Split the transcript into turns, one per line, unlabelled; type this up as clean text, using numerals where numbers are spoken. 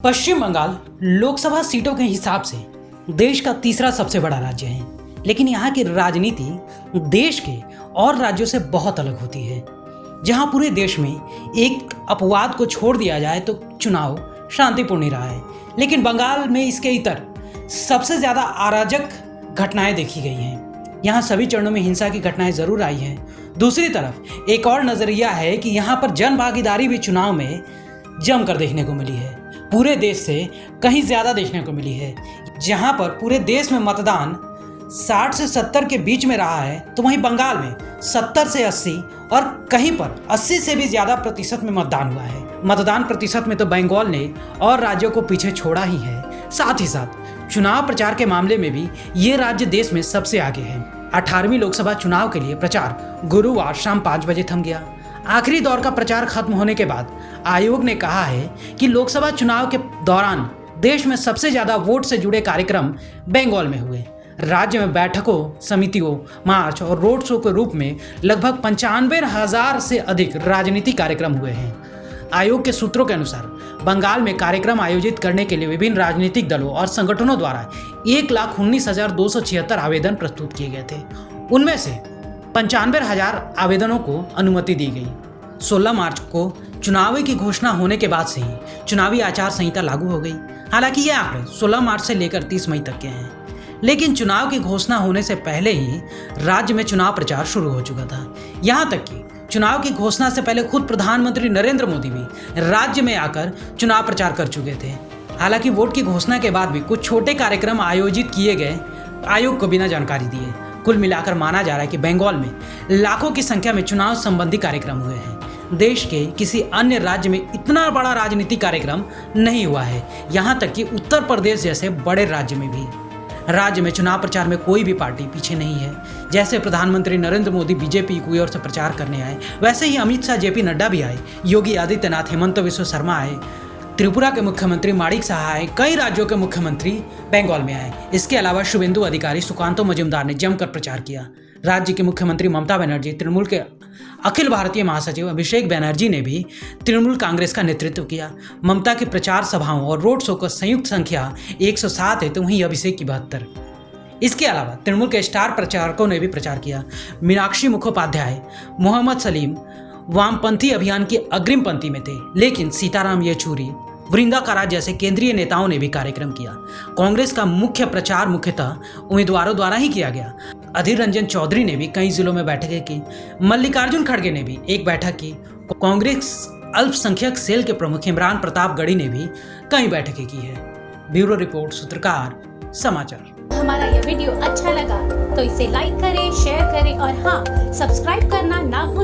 पश्चिम बंगाल लोकसभा सीटों के हिसाब से देश का तीसरा सबसे बड़ा राज्य है, लेकिन यहाँ की राजनीति देश के और राज्यों से बहुत अलग होती है। जहाँ पूरे देश में एक अपवाद को छोड़ दिया जाए तो चुनाव शांतिपूर्ण ही रहा है, लेकिन बंगाल में इसके इतर सबसे ज़्यादा अराजक घटनाएं देखी गई हैं। यहाँ सभी चरणों में हिंसा की घटनाएं जरूर आई हैं। दूसरी तरफ एक और नज़रिया है कि यहाँ पर जन भागीदारी भी चुनाव में जमकर देखने को मिली है, पूरे देश से कहीं ज़्यादा देखने को मिली है। जहाँ पर पूरे देश में मतदान 60 से 70 के बीच में रहा है, तो वहीं बंगाल में 70 से 80 और कहीं पर 80 से भी ज़्यादा प्रतिशत में मतदान हुआ है। मतदान प्रतिशत में तो बंगाल ने और राज्यों को पीछे छोड़ा ही है। साथ ही साथ चुनाव प्रचार के मामले में भी ये राज्य देश में सबसे आगे है। 18वीं लोकसभा चुनाव के लिए प्रचार गुरुवार शाम 5 बजे थम गया। आखिरी दौर का प्रचार खत्म होने के बाद आयोग ने कहा है कि लोकसभा चुनाव के दौरान देश में सबसे ज्यादा वोट से जुड़े कार्यक्रम बंगाल में हुए। राज्य में बैठकों, समितियों, मार्च और रोड शो के रूप में लगभग 95,000 से अधिक राजनीतिक कार्यक्रम हुए हैं। आयोग के सूत्रों के अनुसार बंगाल में कार्यक्रम आयोजित करने के लिए विभिन्न राजनीतिक दलों और संगठनों द्वारा 1,19,276 आवेदन प्रस्तुत किए गए थे। उनमें से 95,000 आवेदनों को अनुमति दी गई। 16 मार्च को चुनाव की घोषणा होने के बाद से ही चुनावी आचार संहिता लागू हो गई। हालांकि ये आंकड़े 16 मार्च से लेकर 30 मई तक के हैं, लेकिन चुनाव की घोषणा होने से पहले ही राज्य में चुनाव प्रचार शुरू हो चुका था। यहाँ तक कि चुनाव की घोषणा से पहले खुद प्रधानमंत्री नरेंद्र मोदी भी राज्य में आकर चुनाव प्रचार कर चुके थे। हालांकि वोट की घोषणा के बाद भी कुछ छोटे कार्यक्रम आयोजित किए गए आयोग को बिना जानकारी दिए। कुल मिलाकर माना जा रहा है कि बंगाल में लाखों की संख्या में चुनाव संबंधी कार्यक्रम हुए हैं। देश के किसी अन्य राज्य में इतना बड़ा राजनीतिक कार्यक्रम नहीं हुआ है। यहाँ तक कि उत्तर प्रदेश जैसे बड़े राज्य में भी राज्य में चुनाव प्रचार में कोई भी पार्टी पीछे नहीं है। जैसे प्रधानमंत्री नरेंद्र मोदी बीजेपी की ओर से प्रचार करने आए, वैसे ही अमित शाह, जेपी नड्डा भी आए, योगी आदित्यनाथ, हेमंत बिस्वा शर्मा आए, त्रिपुरा के मुख्यमंत्री माणिक साहा आए, कई राज्यों के मुख्यमंत्री बंगाल में आए। इसके अलावा शुभेंदु अधिकारी, सुकांतो मजूमदार ने जमकर प्रचार किया। राज्य की मुख्यमंत्री ममता बनर्जी, तृणमूल के अखिल भारतीय महासचिव अभिषेक बनर्जी ने भी तृणमूल कांग्रेस का नेतृत्व किया। ममता की प्रचार सभाओं और रोड शो का संयुक्त संख्या 107 है, तो वहीं अभिषेक की 72। इसके अलावा तृणमूल के स्टार प्रचारकों ने भी प्रचार किया। मीनाक्षी मुखोपाध्याय, मोहम्मद सलीम वामपंथी अभियान की अग्रिम पंक्ति में थे, लेकिन सीताराम येचुरी, वृंदा काराज जैसे केंद्रीय नेताओं ने भी कार्यक्रम किया। कांग्रेस का मुख्य प्रचार मुख्यतः उम्मीदवारों द्वारा ही किया गया। अधीर रंजन चौधरी ने भी कई जिलों में बैठकें की। मल्लिकार्जुन खड़गे ने भी एक बैठक की। कांग्रेस अल्पसंख्यक सेल के प्रमुख इमरान प्रताप गढ़ी ने भी कई बैठकें की है। ब्यूरो रिपोर्ट, सूत्रकार समाचार।
हमारा यह वीडियो अच्छा लगा तो इसे लाइक करें, शेयर करें और हाँ, सब्सक्राइब करना ना भूलें।